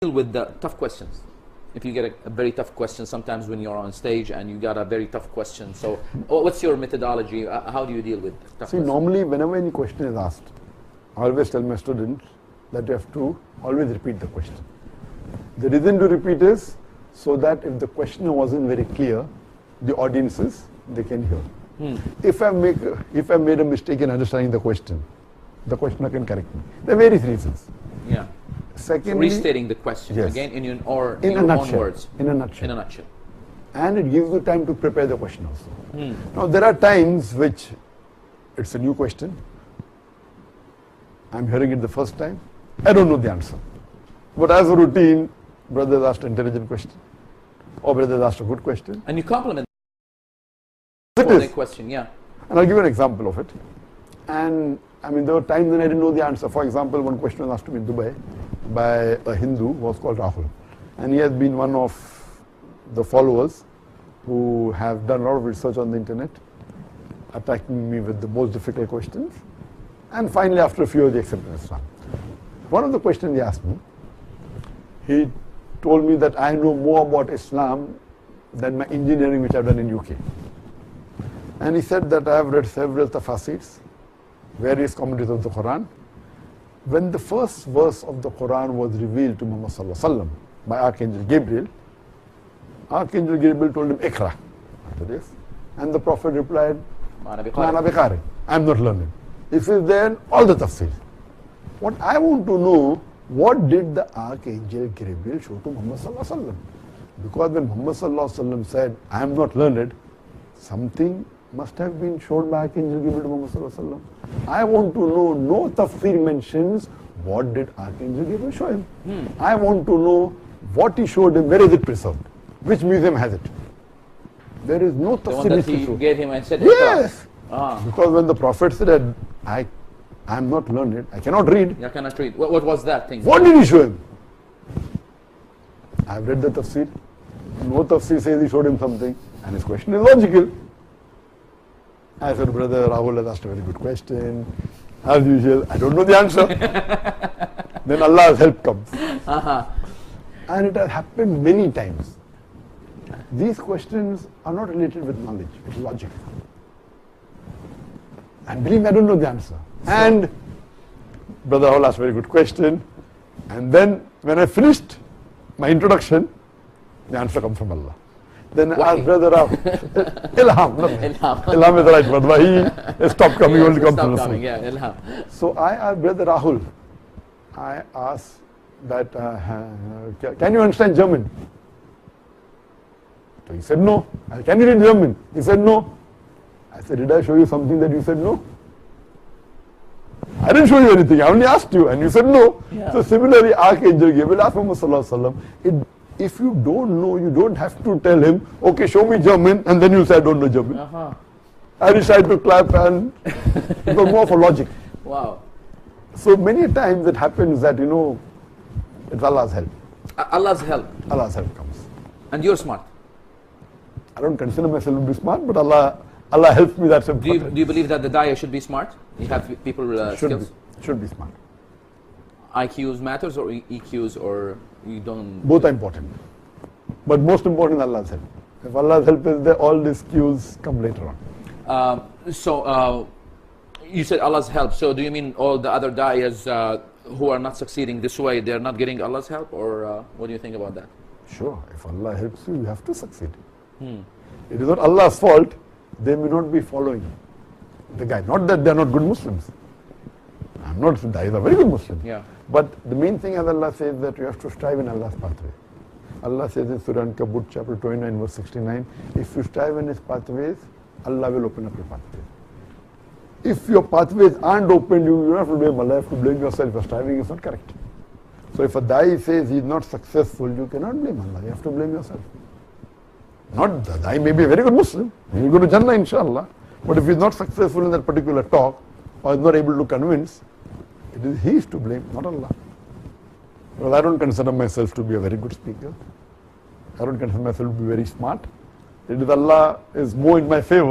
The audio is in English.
with the tough questions? If you get a very tough question, sometimes when you're on stage and you got a very tough question, so what's your methodology? How do you deal with tough questions? Normally whenever any question is asked, I always tell my students that you have to always repeat the question. The reason to repeat is so that if the question wasn't very clear, the audiences, they can hear. If I made a mistake in understanding the questioner can correct me. There are various reasons. Yeah. Secondly, restating the question again in your own words. In a nutshell. In a nutshell. And it gives you time to prepare the question also. Now there are times which it's a new question. I'm hearing it the first time. I don't know the answer. But as a routine, brothers asked an intelligent question. Or brothers asked a good question. And you compliment the question, yeah. And I'll give you an example of it. And I mean, there were times when I didn't know the answer. For example, one question was asked to me in Dubai by a Hindu who was called Rahul. And he has been one of the followers who have done a lot of research on the internet, attacking me with the most difficult questions. And finally, after a few years, he accepted Islam. One of the questions he asked me, he told me that I know more about Islam than my engineering which I've done in UK. And he said that I have read several tafasirs, various commentaries of the Quran. When the first verse of the Quran was revealed to Muhammad sallallahu alaihi wasallam by Archangel Gabriel told him, Iqra. And the Prophet replied, Ma ana biqari. I'm not learning. If it's there in all the tafsir. What I want to know, what did the Archangel Gabriel show to Muhammad sallallahu alaihi wasallam? Because when Muhammad sallallahu alaihi wasallam said, I am not learned, something must have been shown by Archangel Gabriel to Muhammad sallallahu alaihi wasallam. I want to know, no tafsir mentions what did Archangel Gabriel show him. I want to know what he showed him, where is it preserved? Which museum has it? There is no tafsir. The one that he gave him and said, yes. Because when the Prophet said, I am not learned, I cannot read. You cannot read. What was that thing? What did he show him? I have read the tafsir. No tafsir says he showed him something. And his question is logical. I said, brother, Rahul has asked a very good question. As usual, I don't know the answer. Then Allah's help comes. And it has happened many times. These questions are not related with knowledge, it's logic. And believe me, I don't know the answer. And brother Rahul asked a very good question. And then when I finished my introduction, the answer comes from Allah. Then I asked brother Rahul, Ilham is the right word, but he stopped coming, only comes from Rasul. Yeah, Ilham. So I asked brother Rahul, I asked that, can you understand German? So he said no. Can you read German? He said no. I said, did I show you something that you said no? I didn't show you anything, I only asked you and you said no. Yeah. So similarly, Archangel Gabriel asked Muhammad sallallahu alaihi wasallam, if you don't know, you don't have to tell him, okay, show me German, and then you say, I don't know German. I decided to clap, and it was more for logic. Wow. So many times it happens that, it's Allah's help. Allah's help? Allah's help comes. And you're smart? I don't consider myself to be smart, but Allah helps me, that's important. Do you believe that the daya should be smart? You have people skills? Should be smart. IQs matters or EQs, or you don't? Both are important. But most important is Allah's help. If Allah's help is there, all these cues come later on. So you said Allah's help. So do you mean all the other da'iyas who are not succeeding this way, they're not getting Allah's help? Or what do you think about that? Sure. If Allah helps you, you have to succeed. It is not Allah's fault. They may not be following the guide. Not that they're not good Muslims. I'm not saying they are very good Muslims. Yeah. But the main thing, as Allah says, that you have to strive in Allah's pathway. Allah says in Surah Ankabut chapter 29 verse 69, if you strive in His pathways, Allah will open up your pathways. If your pathways aren't opened, you don't have to blame Allah, you have to blame yourself for striving. It's not correct. So if a da'i says he's not successful, you cannot blame Allah, you have to blame yourself. Not the da'i may be a very good Muslim, he will go to Jannah inshallah, but if he's not successful in that particular talk, or is not able to convince, it is he is to blame, not Allah. Well, I don't consider myself to be a very good speaker. I don't consider myself to be very smart. It is Allah is more in my favor.